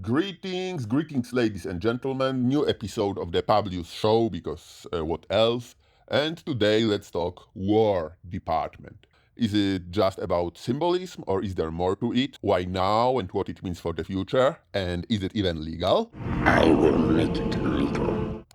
Greetings, ladies and gentlemen. New episode of the Publius show, because what else? And today let's talk War Department. Is it just about symbolism, or is there more to it? Why now, and what it means for the future? And is it even legal? I will make it legal.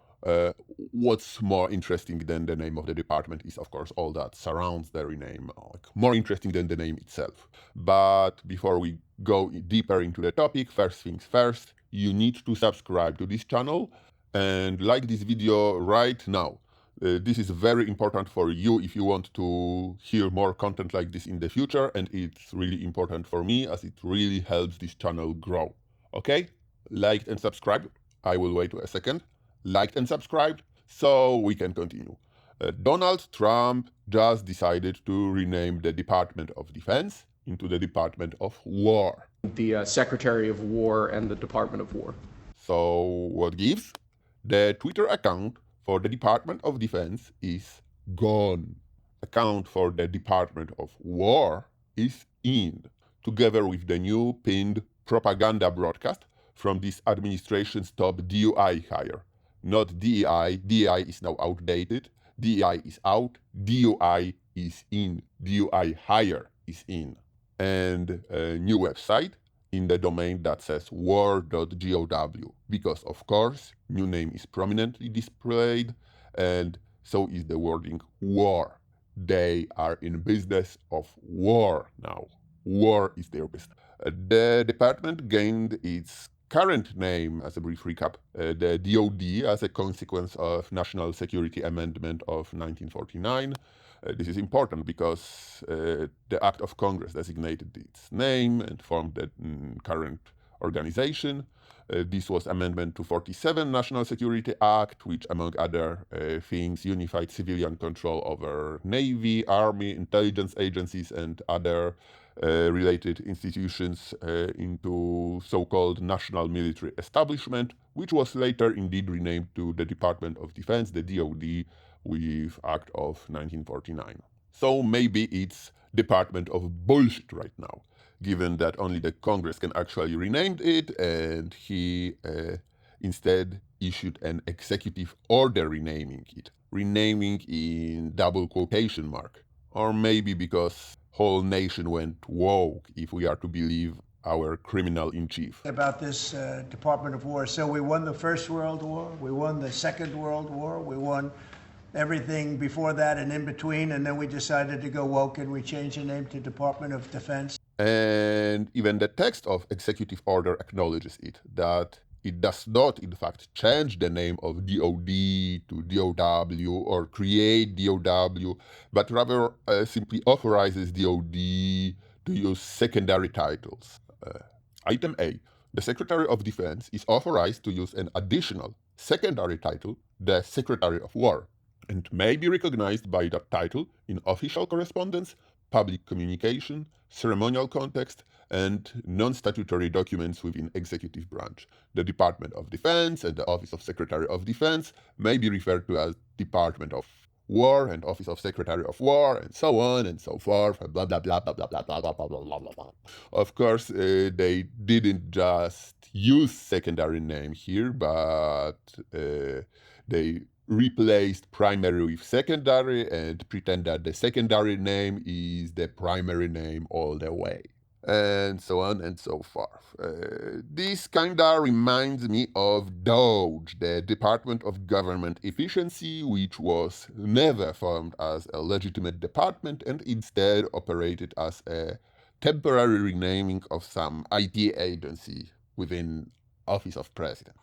What's more interesting than the name of the department is, of course, all that surrounds the name, more interesting than the name itself. But before we go deeper into the topic, first things first, you need to subscribe to this channel and like this video right now. This is very important for you if you want to hear more content like this in the future, and it's really important for me as it really helps this channel grow. Okay? Liked and subscribed. I will wait a second. Liked and subscribed, so we can continue. Donald Trump just decided to rename the Department of Defense into the Department of War. The Secretary of War and the Department of War. So what gives? The Twitter account for the Department of Defense is gone. Account for the Department of War is in, together with the new pinned propaganda broadcast from this administration's top DUI hire. Not DEI. DEI is now outdated. DEI is out. DUI is in. DUI hire is in. And a new website in the domain that says war.gov, because of course new name is prominently displayed, and so is the wording war. They are in business of war now. War is their business. The department gained its current name, as a brief recap, the DoD, as a consequence of National Security Amendment of 1949. This is important because the Act of Congress designated its name and formed the current organization. This was Amendment 247 National Security Act, which, among other things, unified civilian control over Navy, Army, intelligence agencies, and other related institutions into so-called National Military Establishment, which was later indeed renamed to the Department of Defense, the DoD, with Act of 1949. So maybe it's Department of Bullshit right now, given that only the Congress can actually rename it, and he instead issued an executive order renaming it. Renaming in double quotation mark. Or maybe because whole nation went woke, if we are to believe our criminal-in-chief. About this Department of War. So we won the First World War, we won the Second World War, we won everything before that and in between, and then we decided to go woke and we changed the name to Department of Defense. And even the text of executive order acknowledges it, that it does not, in fact, change the name of DoD to DOW or create DOW, but rather simply authorizes DoD to use secondary titles. Item A. The Secretary of Defense is authorized to use an additional secondary title, the Secretary of War, and may be recognized by that title in official correspondence, public communication, ceremonial context, and non-statutory documents within executive branch. The Department of Defense and the Office of Secretary of Defense may be referred to as Department of War and Office of Secretary of War, and so on and so forth, blah, blah, blah, blah, blah, blah, blah, blah, blah, blah, blah, blah. Of course, they didn't just use secondary name here, but they replaced primary with secondary and pretend that the secondary name is the primary name all the way. And so on and so forth. This kinda reminds me of DOGE, the Department of Government Efficiency, which was never formed as a legitimate department and instead operated as a temporary renaming of some IT agency within Office of President.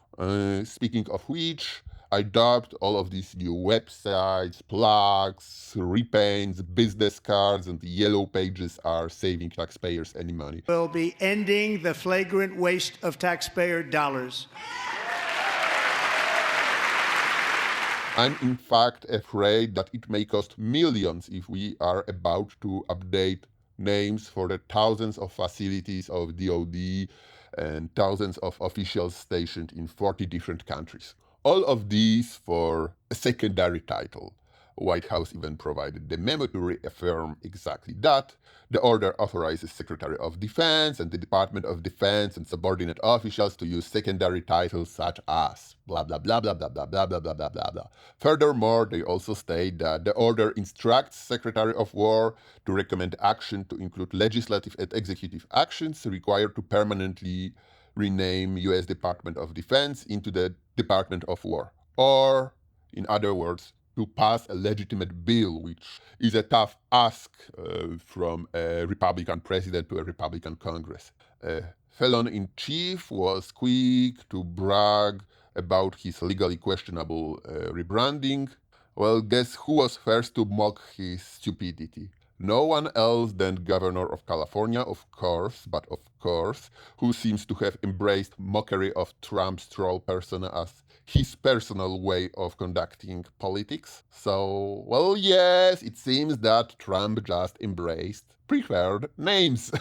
Speaking of which, I dubbed all of these new websites, plugs, repaints, business cards, and yellow pages are saving taxpayers any money. We'll be ending the flagrant waste of taxpayer dollars. I'm in fact afraid that it may cost millions if we are about to update names for the thousands of facilities of DoD and thousands of officials stationed in 40 different countries. All of these for a secondary title. White House even provided the memo to reaffirm exactly that. The order authorizes Secretary of Defense and the Department of Defense and subordinate officials to use secondary titles such as blah blah blah blah blah blah blah blah blah blah blah blah. Furthermore, they also state that the order instructs Secretary of War to recommend action to include legislative and executive actions required to permanently rename U.S. Department of Defense into the Department of War. Or, in other words, to pass a legitimate bill, which is a tough ask from a Republican president to a Republican Congress. Felon-in-Chief was quick to brag about his legally questionable rebranding. Well, guess who was first to mock his stupidity? No one else than Governor of California, of course, but of course, who seems to have embraced mockery of Trump's troll persona as his personal way of conducting politics. So, well, yes, it seems that Trump just embraced preferred names.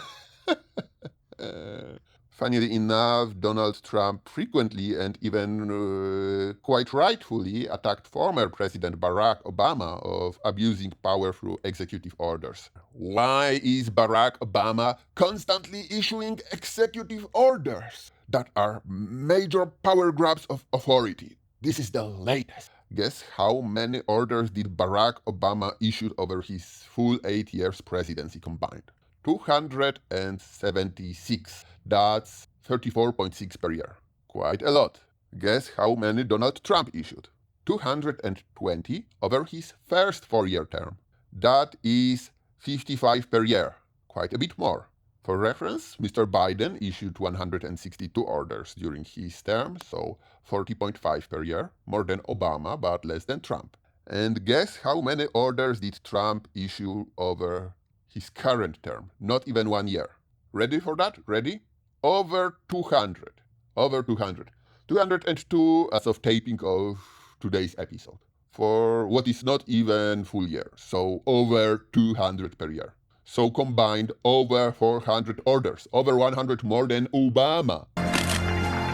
Funnily enough, Donald Trump frequently and even quite rightfully attacked former President Barack Obama of abusing power through executive orders. Why is Barack Obama constantly issuing executive orders that are major power grabs of authority? This is the latest. Guess how many orders did Barack Obama issue over his full 8 years presidency combined? 276. That's 34.6 per year. Quite a lot. Guess how many Donald Trump issued? 220 over his first 4-year term. That is 55 per year. Quite a bit more. For reference, Mr. Biden issued 162 orders during his term, so 40.5 per year, more than Obama, but less than Trump. And guess how many orders did Trump issue over his current term? Not even 1 year. Ready for that? Ready? Over 200. Over 200. 202 as of taping of today's episode. For what is not even full year. So over 200 per year. So combined over 400 orders. Over 100 more than Obama.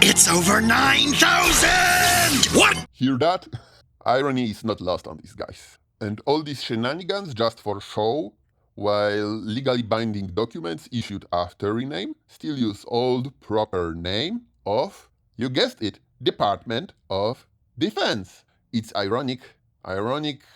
It's over 9,000! What? Hear that? Irony is not lost on these guys. And all these shenanigans just for show, while legally binding documents issued after rename still use old proper name of, you guessed it, Department of Defense. It's ironic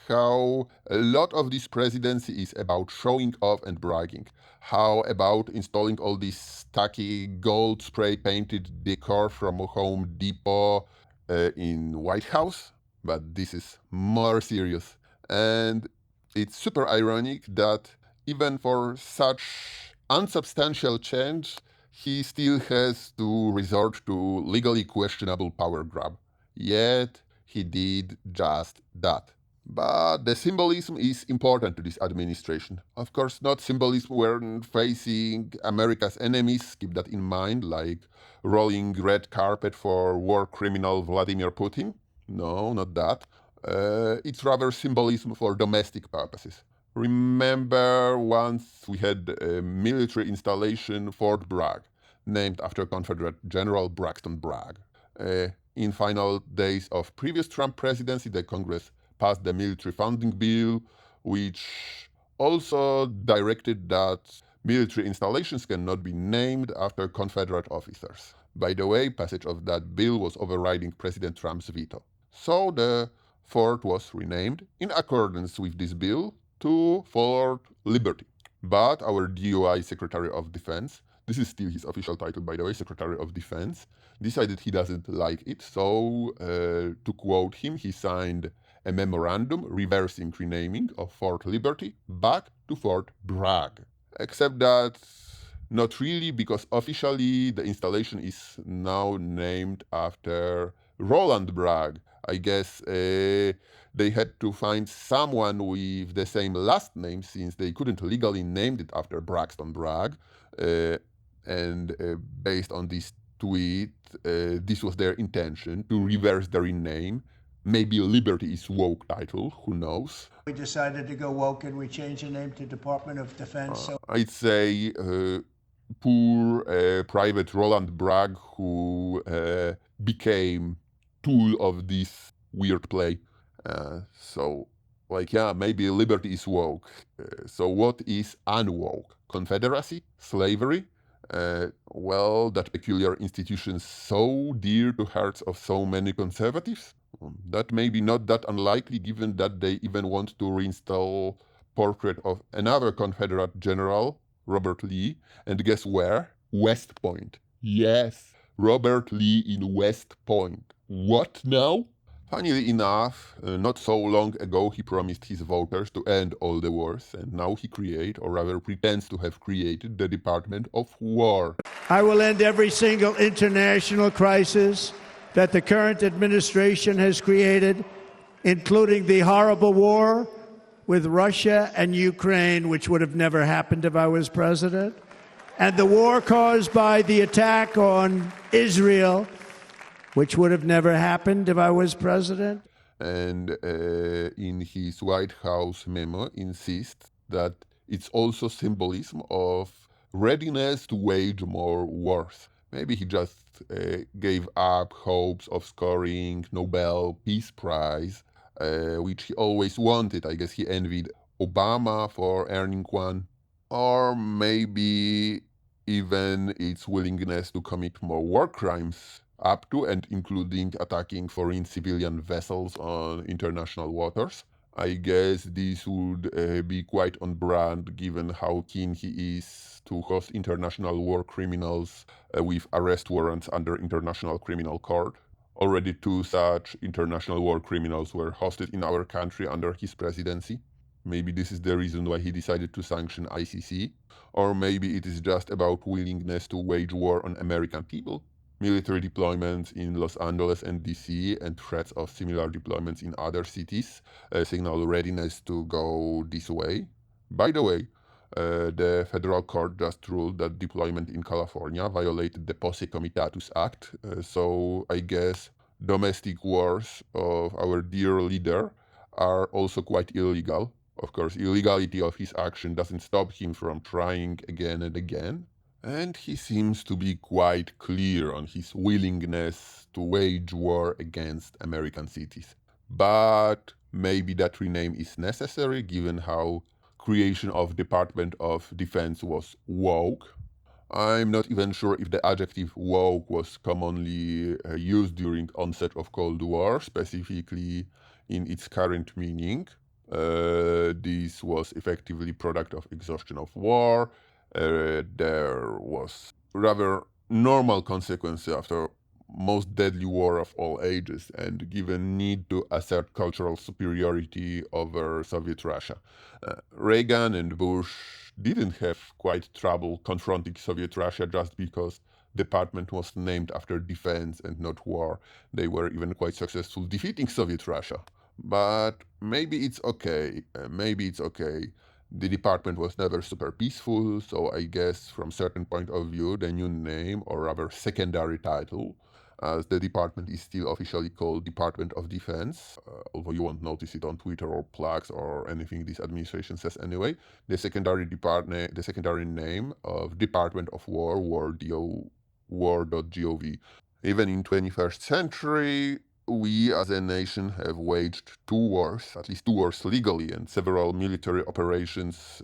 how a lot of this presidency is about showing off and bragging. How about installing all this tacky gold spray painted decor from Home Depot in White House? But this is more serious. And it's super ironic that even for such unsubstantial change, he still has to resort to legally questionable power grab. Yet, he did just that. But the symbolism is important to this administration. Of course, not symbolism when facing America's enemies, keep that in mind, like rolling red carpet for war criminal Vladimir Putin. No, not that. It's rather symbolism for domestic purposes. Remember once we had a military installation, Fort Bragg, named after Confederate General Braxton Bragg. In final days of previous Trump presidency, the Congress passed the military funding bill, which also directed that military installations cannot be named after Confederate officers. By the way, passage of that bill was overriding President Trump's veto. So the fort was renamed, in accordance with this bill, to Fort Liberty. But our DOI Secretary of Defense, this is still his official title by the way, Secretary of Defense, decided he doesn't like it, so to quote him, he signed a memorandum reversing renaming of Fort Liberty back to Fort Bragg. Except that not really, because officially the installation is now named after Roland Bragg. I guess they had to find someone with the same last name since they couldn't legally name it after Braxton Bragg. And based on this tweet, this was their intention, to reverse the rename. Maybe Liberty is woke title, who knows? We decided to go woke and we changed the name to Department of Defense. I'd say poor Private Roland Bragg, who became tool of this weird play. So Like, yeah, maybe liberty is woke. So what is unwoke? Confederacy? Slavery? Well, that peculiar institution so dear to hearts of so many conservatives? That may be not that unlikely given that they even want to reinstall portrait of another Confederate general, Robert Lee, and guess where? West Point. Yes, Robert Lee in West Point. What now? Funnily enough, not so long ago he promised his voters to end all the wars, and now he creates, or rather pretends to have created, the Department of War. I will end every single international crisis that the current administration has created, including the horrible war with Russia and Ukraine, which would have never happened if I was president, and the war caused by the attack on Israel, which would have never happened if I was president. And in his White House memo insists that it's also symbolism of readiness to wage more wars. Maybe he just gave up hopes of scoring Nobel Peace Prize, which he always wanted. I guess he envied Obama for earning one. Or maybe even its willingness to commit more war crimes, up to and including attacking foreign civilian vessels on international waters. I guess this would be quite on brand given how keen he is to host international war criminals with arrest warrants under International Criminal Court. Already 2 such international war criminals were hosted in our country under his presidency. Maybe this is the reason why he decided to sanction ICC. Or maybe it is just about willingness to wage war on American people. Military deployments in Los Angeles and DC and threats of similar deployments in other cities signal readiness to go this way. By the way, the federal court just ruled that deployment in California violated the Posse Comitatus Act, so I guess domestic wars of our dear leader are also quite illegal. Of course, illegality of his action doesn't stop him from trying again and again. And he seems to be quite clear on his willingness to wage war against American cities. But maybe that rename is necessary given how creation of Department of Defense was woke. I'm not even sure if the adjective woke was commonly used during onset of Cold War, specifically in its current meaning. This was effectively product of exhaustion of war. There was rather normal consequences after most deadly war of all ages and given need to assert cultural superiority over Soviet Russia. Reagan and Bush didn't have quite trouble confronting Soviet Russia just because department was named after defense and not war. They were even quite successful defeating Soviet Russia. But maybe it's okay. The department was never super peaceful, so I guess from certain point of view, the new name, or rather secondary title, as the department is still officially called Department of Defense, although you won't notice it on Twitter or plaques or anything this administration says anyway. The secondary name of Department of War, war.gov. Even in 21st century, we as a nation have waged 2 wars, at least 2 wars legally, and several military operations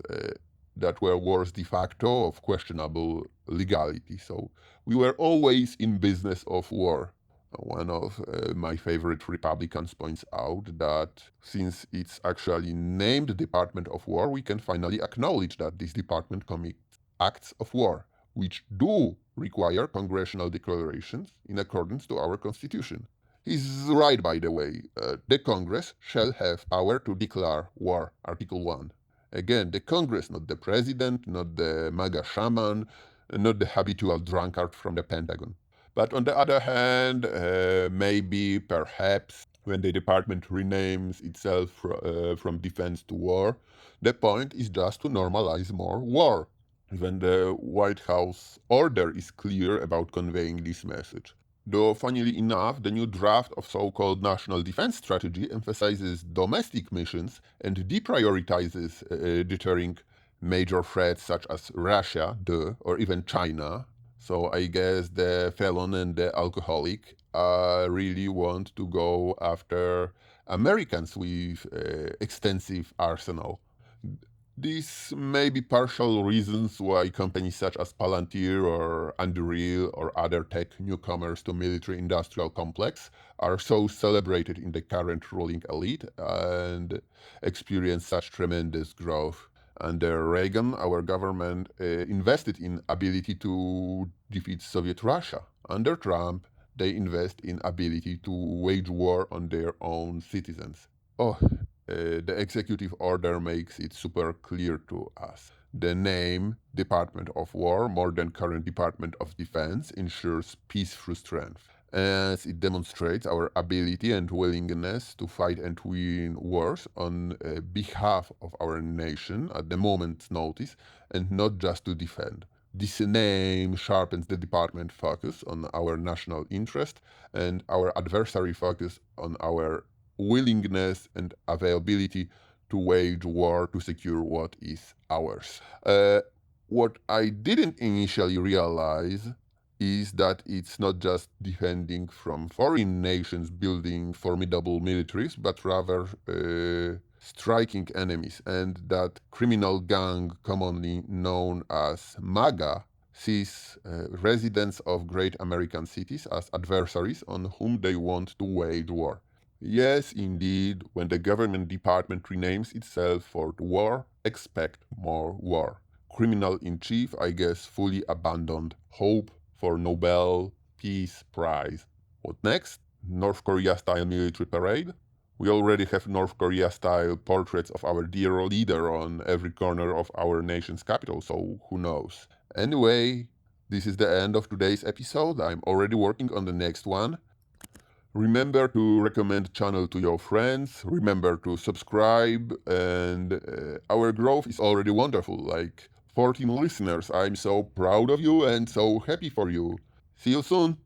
that were wars de facto of questionable legality. So we were always in business of war. One of my favorite Republicans points out that since it's actually named Department of War, we can finally acknowledge that this department commits acts of war, which do require congressional declarations in accordance to our Constitution. He's right, by the way. The Congress shall have power to declare war, Article 1. Again, the Congress, not the President, not the MAGA shaman, not the habitual drunkard from the Pentagon. But on the other hand, maybe, perhaps, when the department renames itself from defense to war, the point is just to normalize more war. Even the White House order is clear about conveying this message. Though, funnily enough, the new draft of so-called National Defense Strategy emphasizes domestic missions and deprioritizes deterring major threats such as Russia, or even China. So I guess the felon and the alcoholic really want to go after Americans with extensive arsenal. These may be partial reasons why companies such as Palantir or Anduril or other tech newcomers to military-industrial complex are so celebrated in the current ruling elite and experience such tremendous growth. Under Reagan, our government invested in ability to defeat Soviet Russia. Under Trump, they invest in ability to wage war on their own citizens. The executive order makes it super clear to us. The name Department of War, more than current Department of Defense, ensures peace through strength, as it demonstrates our ability and willingness to fight and win wars on behalf of our nation at the moment's notice, and not just to defend. This name sharpens the department focus on our national interest and our adversary focus on our willingness and availability to wage war to secure what is ours. What I didn't initially realize is that it's not just defending from foreign nations building formidable militaries, but rather striking enemies, and that criminal gang commonly known as MAGA sees residents of great American cities as adversaries on whom they want to wage war. Yes, indeed, when the government department renames itself for war, expect more war. Criminal in chief, I guess, fully abandoned hope for Nobel Peace Prize. What next? North Korea-style military parade? We already have North Korea-style portraits of our dear leader on every corner of our nation's capital, so who knows? Anyway, this is the end of today's episode. I'm already working on the next one. Remember to recommend the channel to your friends, remember to subscribe, and our growth is already wonderful, like 14 listeners. I'm so proud of you and so happy for you. See you soon!